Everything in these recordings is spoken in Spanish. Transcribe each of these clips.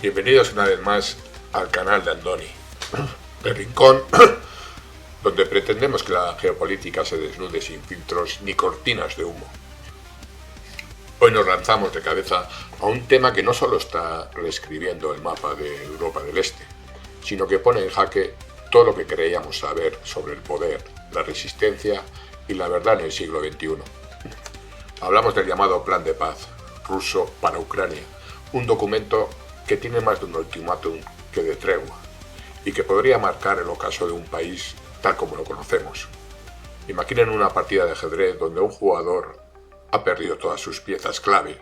Bienvenidos una vez más al canal de Andoni, el rincón donde pretendemos que la geopolítica se desnude sin filtros ni cortinas de humo. Hoy nos lanzamos de cabeza a un tema que no solo está reescribiendo el mapa de Europa del Este, sino que pone en jaque todo lo que creíamos saber sobre el poder, la resistencia y la verdad en el siglo XXI. Hablamos del llamado Plan de Paz ruso para Ucrania, un documento que tiene más de un ultimátum que de tregua y que podría marcar el ocaso de un país tal como lo conocemos. Imaginen una partida de ajedrez donde un jugador ha perdido todas sus piezas clave,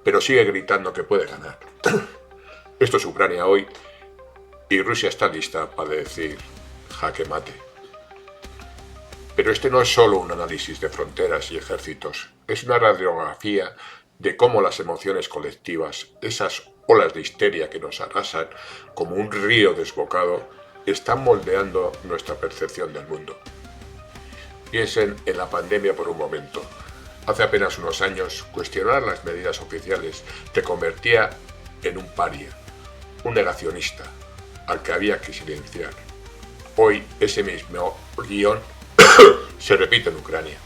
pero sigue gritando que puede ganar. Esto es Ucrania hoy y Rusia está lista para decir jaque mate. Pero este no es solo un análisis de fronteras y ejércitos, es una radiografía de cómo las emociones colectivas, esas olas de histeria que nos arrasan como un río desbocado, están moldeando nuestra percepción del mundo. Piensen en la pandemia por un momento. Hace apenas unos años, cuestionar las medidas oficiales te convertía en un paria, un negacionista, al que había que silenciar. Hoy ese mismo guión se repite en Ucrania.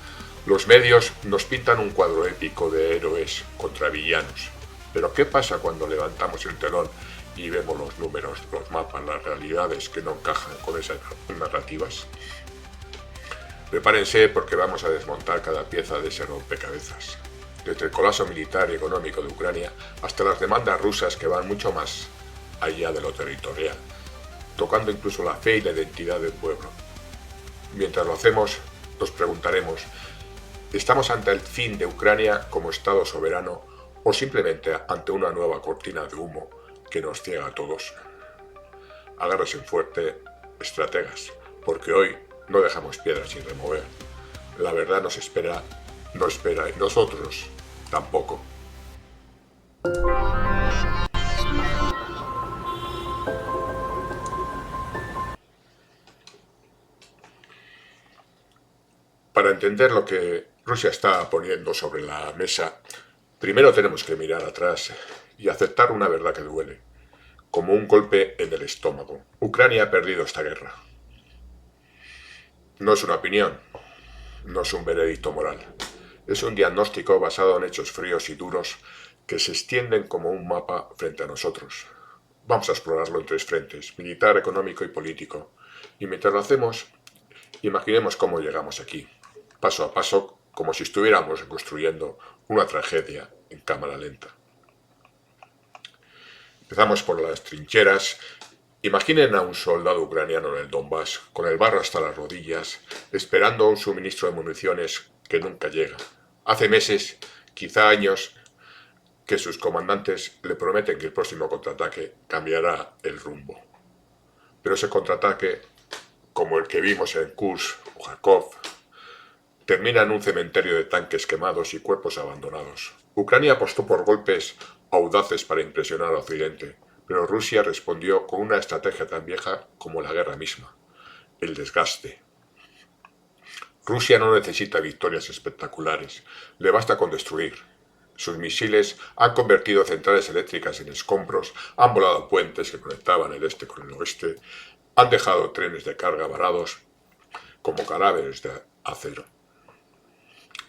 Los medios nos pintan un cuadro épico de héroes contra villanos. Pero ¿qué pasa cuando levantamos el telón y vemos los números, los mapas, las realidades que no encajan con esas narrativas? Prepárense porque vamos a desmontar cada pieza de ese rompecabezas. Desde el colapso militar y económico de Ucrania hasta las demandas rusas que van mucho más allá de lo territorial, tocando incluso la fe y la identidad del pueblo. Mientras lo hacemos, nos preguntaremos, ¿estamos ante el fin de Ucrania como Estado soberano o simplemente ante una nueva cortina de humo que nos ciega a todos? Agárrense fuerte, estrategas, porque hoy no dejamos piedras sin remover. La verdad nos espera, no espera y nosotros tampoco. Para entender lo que Rusia está poniendo sobre la mesa, primero tenemos que mirar atrás y aceptar una verdad que duele, como un golpe en el estómago. Ucrania ha perdido esta guerra. No es una opinión, no es un veredicto moral. Es un diagnóstico basado en hechos fríos y duros que se extienden como un mapa frente a nosotros. Vamos a explorarlo en tres frentes, militar, económico y político. Y mientras lo hacemos, imaginemos cómo llegamos aquí, paso a paso, como si estuviéramos construyendo una tragedia en cámara lenta. Empezamos por las trincheras. Imaginen a un soldado ucraniano en el Donbass, con el barro hasta las rodillas, esperando un suministro de municiones que nunca llega. Hace meses, quizá años, que sus comandantes le prometen que el próximo contraataque cambiará el rumbo. Pero ese contraataque, como el que vimos en Kursk o Kharkov, termina en un cementerio de tanques quemados y cuerpos abandonados. Ucrania apostó por golpes audaces para impresionar a Occidente, pero Rusia respondió con una estrategia tan vieja como la guerra misma: el desgaste. Rusia no necesita victorias espectaculares, le basta con destruir. Sus misiles han convertido centrales eléctricas en escombros, han volado puentes que conectaban el este con el oeste, han dejado trenes de carga varados como cadáveres de acero.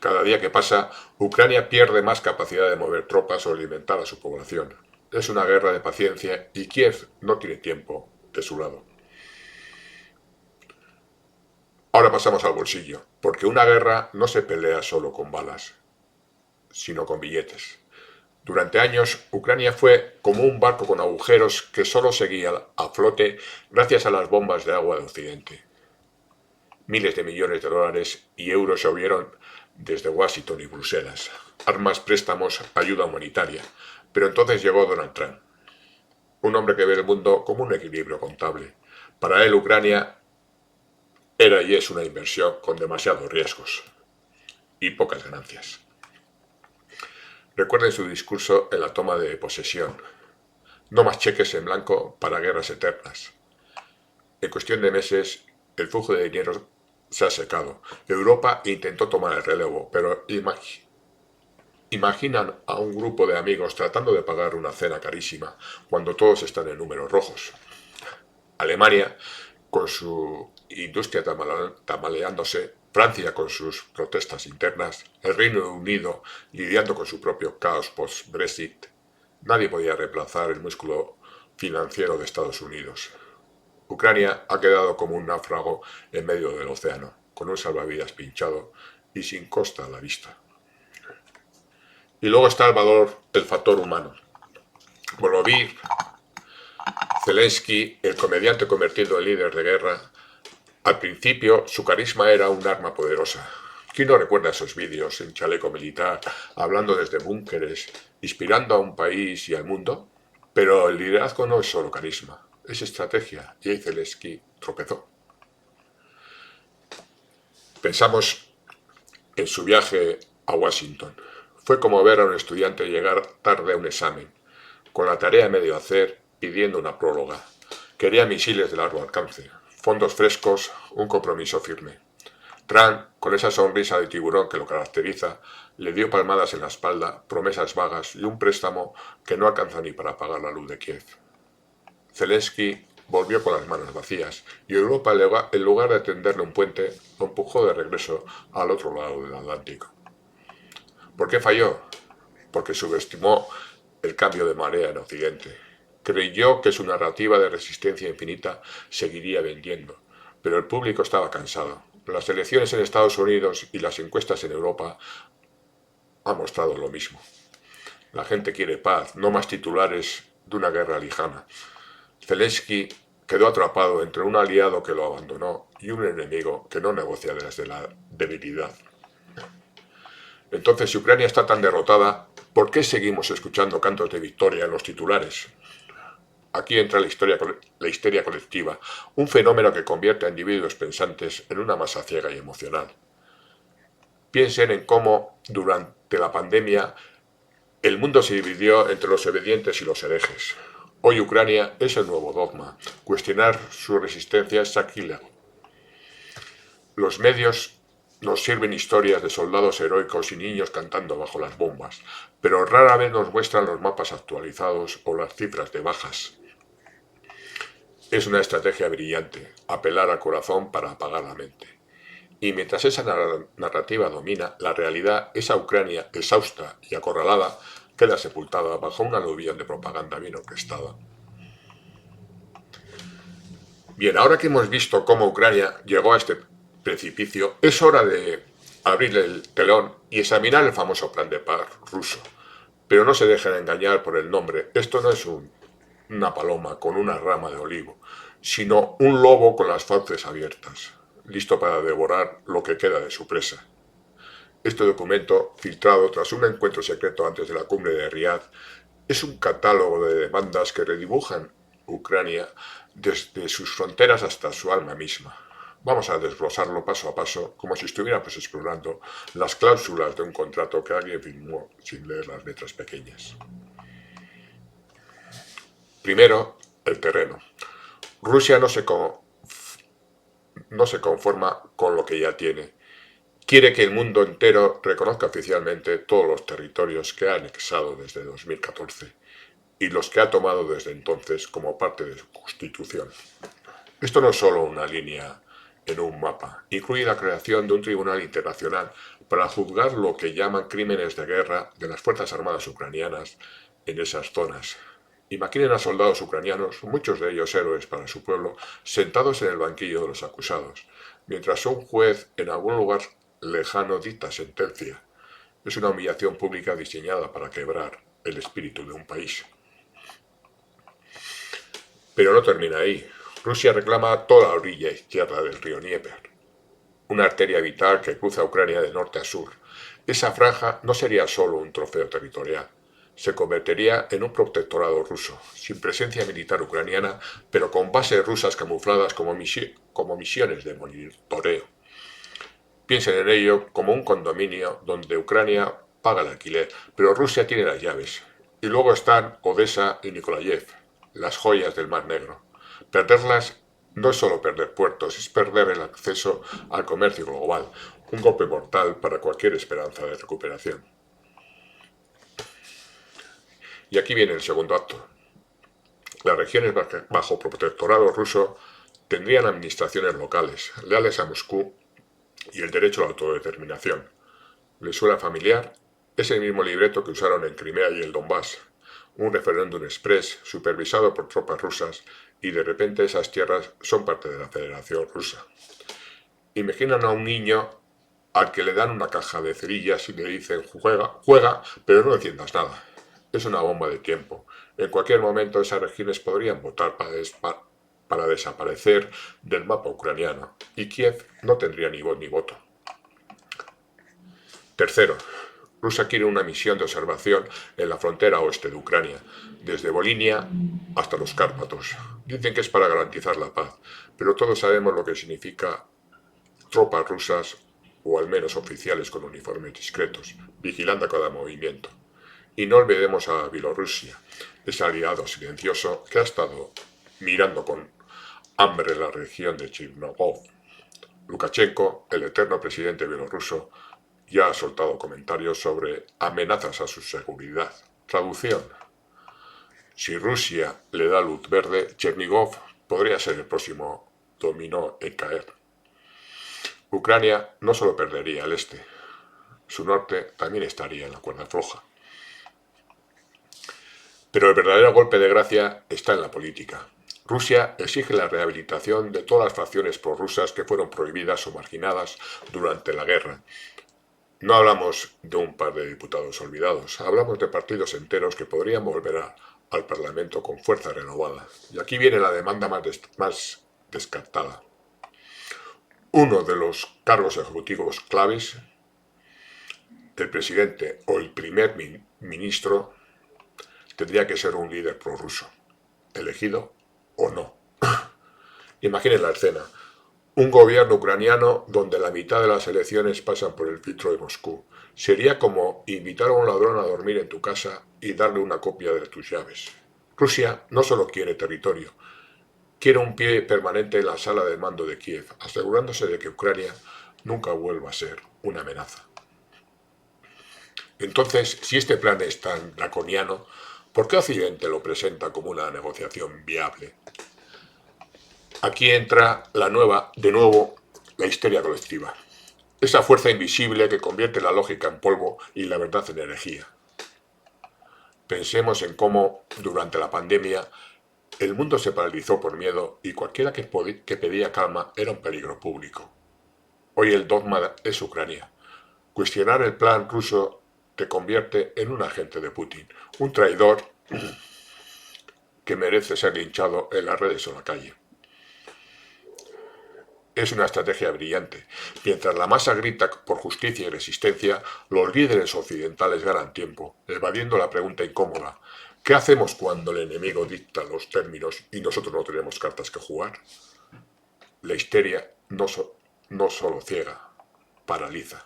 Cada día que pasa, Ucrania pierde más capacidad de mover tropas o alimentar a su población. Es una guerra de paciencia y Kiev no tiene tiempo de su lado. Ahora pasamos al bolsillo, porque una guerra no se pelea solo con balas, sino con billetes. Durante años, Ucrania fue como un barco con agujeros que solo seguía a flote gracias a las bombas de agua de Occidente. Miles de millones de dólares y euros llovieron desde Washington y Bruselas. Armas, préstamos, ayuda humanitaria. Pero entonces llegó Donald Trump, un hombre que ve el mundo como un equilibrio contable. Para él, Ucrania era y es una inversión con demasiados riesgos y pocas ganancias. Recuerden su discurso en la toma de posesión. No más cheques en blanco para guerras eternas. En cuestión de meses, el flujo de dinero se ha secado. Europa intentó tomar el relevo, pero imaginan a un grupo de amigos tratando de pagar una cena carísima cuando todos están en números rojos. Alemania, con su industria tamaleándose, Francia con sus protestas internas, el Reino Unido lidiando con su propio caos post-Brexit. Nadie podía reemplazar el músculo financiero de Estados Unidos. Ucrania ha quedado como un náufrago en medio del océano, con un salvavidas pinchado y sin costa a la vista. Y luego está el factor humano. Volodymyr Zelensky, el comediante convertido en líder de guerra, al principio su carisma era un arma poderosa. ¿Quién no recuerda esos vídeos en chaleco militar, hablando desde búnkeres, inspirando a un país y al mundo? Pero el liderazgo no es solo carisma, es estrategia, y ahí Zelensky tropezó. Pensamos en su viaje a Washington. Fue como ver a un estudiante llegar tarde a un examen, con la tarea a medio hacer, pidiendo una próloga. Quería misiles de largo alcance, fondos frescos, un compromiso firme. Trump, con esa sonrisa de tiburón que lo caracteriza, le dio palmadas en la espalda, promesas vagas y un préstamo que no alcanza ni para pagar la luz de Kiev. Zelensky volvió con las manos vacías y Europa, en lugar de tenderle un puente, lo empujó de regreso al otro lado del Atlántico. ¿Por qué falló? Porque subestimó el cambio de marea en Occidente. Creyó que su narrativa de resistencia infinita seguiría vendiendo, pero el público estaba cansado. Las elecciones en Estados Unidos y las encuestas en Europa han mostrado lo mismo. La gente quiere paz, no más titulares de una guerra lejana. Zelensky quedó atrapado entre un aliado que lo abandonó y un enemigo que no negocia desde la debilidad. Entonces, si Ucrania está tan derrotada, ¿por qué seguimos escuchando cantos de victoria en los titulares? Aquí entra la histeria colectiva, un fenómeno que convierte a individuos pensantes en una masa ciega y emocional. Piensen en cómo, durante la pandemia, el mundo se dividió entre los obedientes y los herejes. Hoy Ucrania es el nuevo dogma. Cuestionar su resistencia es sacrílego. Los medios nos sirven historias de soldados heroicos y niños cantando bajo las bombas, pero rara vez nos muestran los mapas actualizados o las cifras de bajas. Es una estrategia brillante, apelar al corazón para apagar la mente. Y mientras esa narrativa domina, la realidad, esa Ucrania exhausta y acorralada, queda sepultada bajo un aluvión de propaganda bien orquestada. Bien, ahora que hemos visto cómo Ucrania llegó a este precipicio, es hora de abrir el telón y examinar el famoso plan de paz ruso. Pero no se dejen engañar por el nombre. Esto no es una paloma con una rama de olivo, sino un lobo con las fauces abiertas, listo para devorar lo que queda de su presa. Este documento, filtrado tras un encuentro secreto antes de la cumbre de Riad, es un catálogo de demandas que redibujan Ucrania desde sus fronteras hasta su alma misma. Vamos a desglosarlo paso a paso, como si estuviéramos explorando las cláusulas de un contrato que alguien firmó sin leer las letras pequeñas. Primero, el terreno. Rusia no se conforma con lo que ya tiene. Quiere que el mundo entero reconozca oficialmente todos los territorios que ha anexado desde 2014 y los que ha tomado desde entonces como parte de su constitución. Esto no es solo una línea en un mapa, incluye la creación de un tribunal internacional para juzgar lo que llaman crímenes de guerra de las Fuerzas Armadas ucranianas en esas zonas. Imaginen a soldados ucranianos, muchos de ellos héroes para su pueblo, sentados en el banquillo de los acusados, mientras un juez en algún lugar lejano dicta sentencia. Es una humillación pública diseñada para quebrar el espíritu de un país. Pero no termina ahí. Rusia reclama toda la orilla izquierda del río Dnieper, una arteria vital que cruza Ucrania de norte a sur. Esa franja no sería solo un trofeo territorial, se convertiría en un protectorado ruso, sin presencia militar ucraniana, pero con bases rusas camufladas como misiones de monitoreo. Piensen en ello como un condominio donde Ucrania paga el alquiler, pero Rusia tiene las llaves. Y luego están Odessa y Nikolayev, las joyas del Mar Negro. Perderlas no es solo perder puertos, es perder el acceso al comercio global, un golpe mortal para cualquier esperanza de recuperación. Y aquí viene el segundo acto. Las regiones bajo protectorado ruso tendrían administraciones locales, leales a Moscú y el derecho a la autodeterminación. ¿Les suena familiar? Es el mismo libreto que usaron en Crimea y el Donbass, un referéndum express supervisado por tropas rusas y de repente esas tierras son parte de la Federación Rusa. Imaginan a un niño al que le dan una caja de cerillas y le dicen juega, juega, pero no enciendas nada. Es una bomba de tiempo. En cualquier momento esas regiones podrían votar para desaparecer del mapa ucraniano y Kiev no tendría ni voz ni voto. Tercero, Rusia quiere una misión de observación en la frontera oeste de Ucrania, desde Volinia hasta los Cárpatos. Dicen que es para garantizar la paz, pero todos sabemos lo que significa tropas rusas, o al menos oficiales con uniformes discretos, vigilando cada movimiento. Y no olvidemos a Bielorrusia, ese aliado silencioso que ha estado mirando con hambre la región de Chernigov. Lukashenko, el eterno presidente bielorruso, ya ha soltado comentarios sobre amenazas a su seguridad. Traducción: si Rusia le da luz verde, Chernigov podría ser el próximo dominó en caer. Ucrania no solo perdería el este, su norte también estaría en la cuerda floja. Pero el verdadero golpe de gracia está en la política. Rusia exige la rehabilitación de todas las facciones prorrusas que fueron prohibidas o marginadas durante la guerra. No hablamos de un par de diputados olvidados, hablamos de partidos enteros que podrían volver al Parlamento con fuerza renovada. Y aquí viene la demanda más descartada. Uno de los cargos ejecutivos claves, el presidente o el primer ministro, tendría que ser un líder prorruso, elegido o no. Imaginen la escena. Un gobierno ucraniano donde la mitad de las elecciones pasan por el filtro de Moscú. Sería como invitar a un ladrón a dormir en tu casa y darle una copia de tus llaves. Rusia no solo quiere territorio, quiere un pie permanente en la sala de mando de Kiev, asegurándose de que Ucrania nunca vuelva a ser una amenaza. Entonces, si este plan es tan draconiano, ¿por qué Occidente lo presenta como una negociación viable? Aquí entra de nuevo, la histeria colectiva. Esa fuerza invisible que convierte la lógica en polvo y la verdad en herejía. Pensemos en cómo, durante la pandemia, el mundo se paralizó por miedo y cualquiera que pedía calma era un peligro público. Hoy el dogma es Ucrania. Cuestionar el plan ruso te convierte en un agente de Putin, un traidor que merece ser linchado en las redes o en la calle. Es una estrategia brillante. Mientras la masa grita por justicia y resistencia, los líderes occidentales ganan tiempo, evadiendo la pregunta incómoda: ¿qué hacemos cuando el enemigo dicta los términos y nosotros no tenemos cartas que jugar? La histeria no solo ciega, paraliza.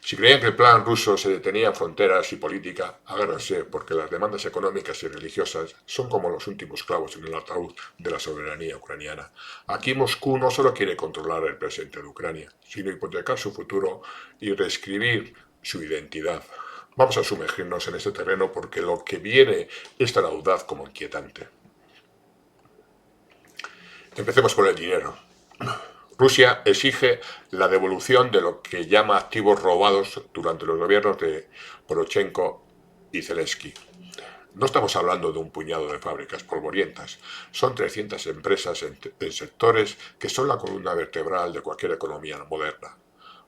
Si creían que el plan ruso se detenía en fronteras y política, agárrense, porque las demandas económicas y religiosas son como los últimos clavos en el ataúd de la soberanía ucraniana. Aquí Moscú no solo quiere controlar el presente de Ucrania, sino hipotecar su futuro y reescribir su identidad. Vamos a sumergirnos en este terreno porque lo que viene es tan audaz como inquietante. Empecemos por el dinero. Rusia exige la devolución de lo que llama activos robados durante los gobiernos de Poroshenko y Zelensky. No estamos hablando de un puñado de fábricas polvorientas, son 300 empresas en sectores que son la columna vertebral de cualquier economía moderna.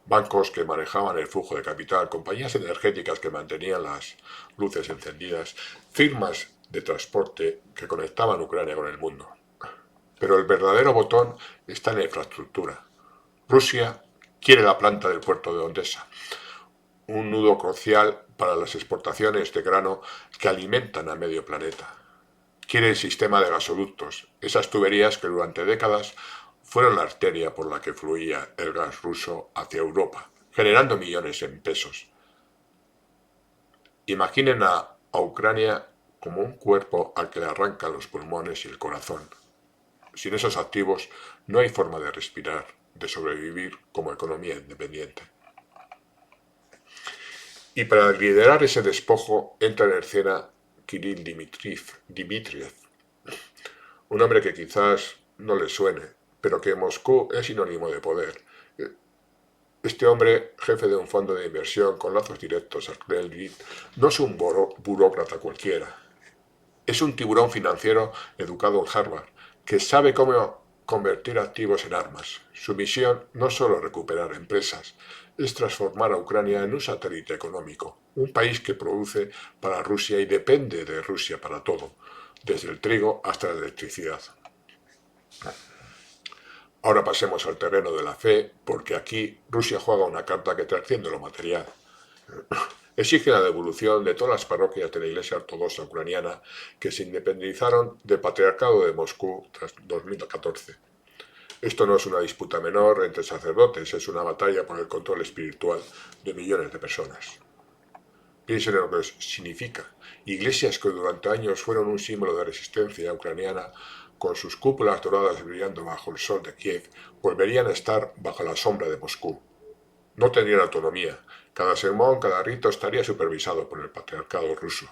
Bancos que manejaban el flujo de capital, compañías energéticas que mantenían las luces encendidas, firmas de transporte que conectaban Ucrania con el mundo. Pero el verdadero botón está en la infraestructura. Rusia quiere la planta del puerto de Odessa, un nudo crucial para las exportaciones de grano que alimentan a medio planeta. Quiere el sistema de gasoductos, esas tuberías que durante décadas fueron la arteria por la que fluía el gas ruso hacia Europa generando millones en pesos. Imaginen a Ucrania como un cuerpo al que le arrancan los pulmones y el corazón. Sin esos activos no hay forma de respirar, de sobrevivir como economía independiente. Y para liderar ese despojo entra en escena Kirill Dmitriev, un hombre que quizás no le suene, pero que en Moscú es sinónimo de poder. Este hombre, jefe de un fondo de inversión con lazos directos al Kremlin, no es un burócrata cualquiera. Es un tiburón financiero educado en Harvard, que sabe cómo convertir activos en armas. Su misión no es solo recuperar empresas, es transformar a Ucrania en un satélite económico, un país que produce para Rusia y depende de Rusia para todo, desde el trigo hasta la electricidad. Ahora pasemos al terreno de la fe, porque aquí Rusia juega una carta que trasciende lo material. Exige la devolución de todas las parroquias de la Iglesia Ortodoxa Ucraniana que se independizaron del Patriarcado de Moscú tras 2014. Esto no es una disputa menor entre sacerdotes, es una batalla por el control espiritual de millones de personas. Piensen en lo que significa. Iglesias que durante años fueron un símbolo de resistencia ucraniana, con sus cúpulas doradas brillando bajo el sol de Kiev, volverían a estar bajo la sombra de Moscú. No tendrían autonomía. Cada sermón, cada rito estaría supervisado por el patriarcado ruso.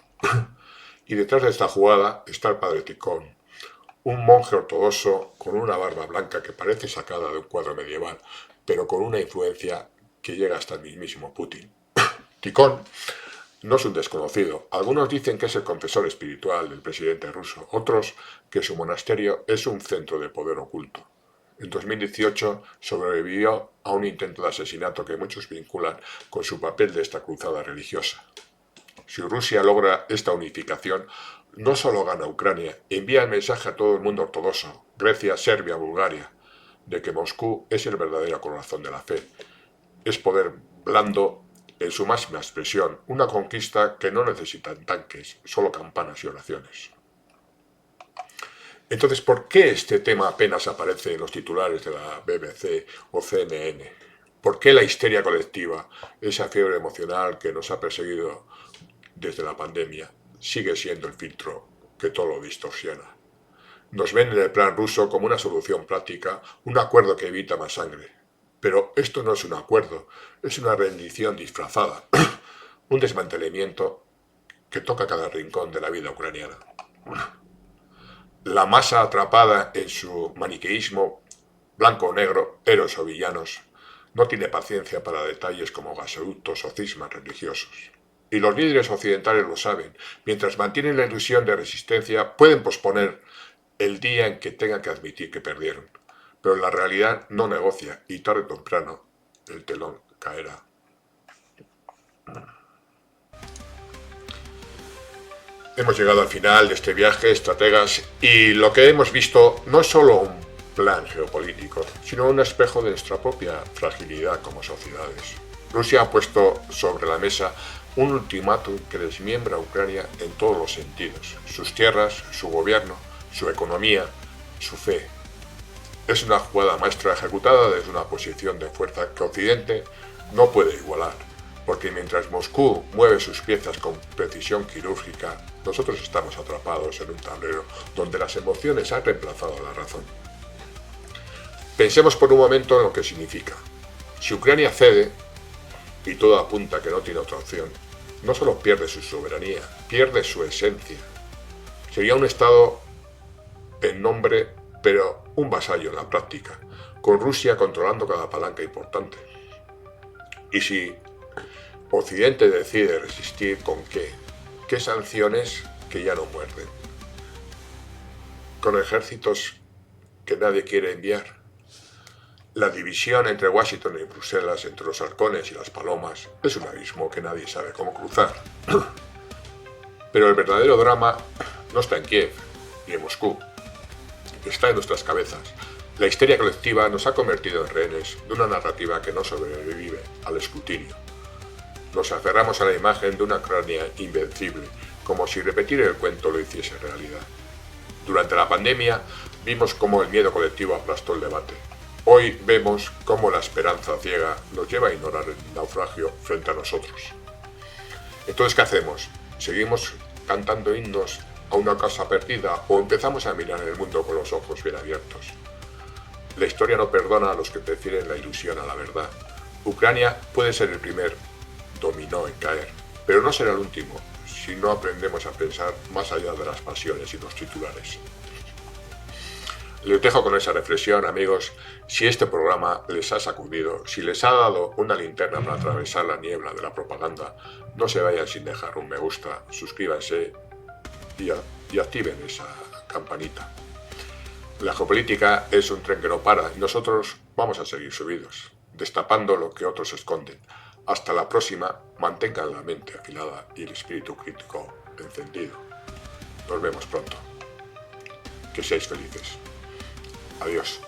Y detrás de esta jugada está el padre Tikhon, un monje ortodoxo con una barba blanca que parece sacada de un cuadro medieval, pero con una influencia que llega hasta el mismísimo Putin. Tikhon no es un desconocido. Algunos dicen que es el confesor espiritual del presidente ruso, otros que su monasterio es un centro de poder oculto. En 2018 sobrevivió a un intento de asesinato que muchos vinculan con su papel de esta cruzada religiosa. Si Rusia logra esta unificación, no solo gana Ucrania, envía el mensaje a todo el mundo ortodoxo, Grecia, Serbia, Bulgaria, de que Moscú es el verdadero corazón de la fe. Es poder blando en su máxima expresión, una conquista que no necesita tanques, solo campanas y oraciones. Entonces, ¿por qué este tema apenas aparece en los titulares de la BBC o CNN? ¿Por qué la histeria colectiva, esa fiebre emocional que nos ha perseguido desde la pandemia, sigue siendo el filtro que todo lo distorsiona? Nos ven en el plan ruso como una solución práctica, un acuerdo que evita más sangre. Pero esto no es un acuerdo, es una rendición disfrazada, un desmantelamiento que toca cada rincón de la vida ucraniana. La masa atrapada en su maniqueísmo blanco o negro, héroes o villanos, no tiene paciencia para detalles como gasoductos o cismas religiosos. Y los líderes occidentales lo saben. Mientras mantienen la ilusión de resistencia, pueden posponer el día en que tengan que admitir que perdieron. Pero la realidad no negocia y tarde o temprano el telón caerá. Hemos llegado al final de este viaje, estrategas, y lo que hemos visto no es solo un plan geopolítico, sino un espejo de nuestra propia fragilidad como sociedades. Rusia ha puesto sobre la mesa un ultimátum que desmiembra a Ucrania en todos los sentidos: sus tierras, su gobierno, su economía, su fe. Es una jugada maestra ejecutada desde una posición de fuerza que Occidente no puede igualar, porque mientras Moscú mueve sus piezas con precisión quirúrgica, nosotros estamos atrapados en un tablero donde las emociones han reemplazado a la razón. Pensemos por un momento en lo que significa. Si Ucrania cede, y todo apunta que no tiene otra opción, no solo pierde su soberanía, pierde su esencia. Sería un Estado en nombre, pero un vasallo en la práctica, con Rusia controlando cada palanca importante. Y si Occidente decide resistir, ¿con qué? ¿Qué sanciones que ya no muerden? ¿Con ejércitos que nadie quiere enviar? La división entre Washington y Bruselas, entre los halcones y las palomas, es un abismo que nadie sabe cómo cruzar. Pero el verdadero drama no está en Kiev ni en Moscú. Está en nuestras cabezas. La histeria colectiva nos ha convertido en rehenes de una narrativa que no sobrevive al escrutinio. Nos aferramos a la imagen de una Ucrania invencible, como si repetir el cuento lo hiciese realidad. Durante la pandemia vimos cómo el miedo colectivo aplastó el debate. Hoy vemos cómo la esperanza ciega nos lleva a ignorar el naufragio frente a nosotros. Entonces, ¿qué hacemos? ¿Seguimos cantando himnos a una casa perdida o empezamos a mirar el mundo con los ojos bien abiertos? La historia no perdona a los que prefieren la ilusión a la verdad. Ucrania puede ser el primer dominó en caer, pero no será el último si no aprendemos a pensar más allá de las pasiones y los titulares. Les dejo con esa reflexión, amigos. Si este programa les ha sacudido, si les ha dado una linterna para atravesar la niebla de la propaganda, no se vayan sin dejar un me gusta, suscríbanse y activen esa campanita. La geopolítica es un tren que no para y nosotros vamos a seguir subidos, destapando lo que otros esconden. Hasta la próxima, mantengan la mente afilada y el espíritu crítico encendido. Nos vemos pronto. Que seáis felices. Adiós.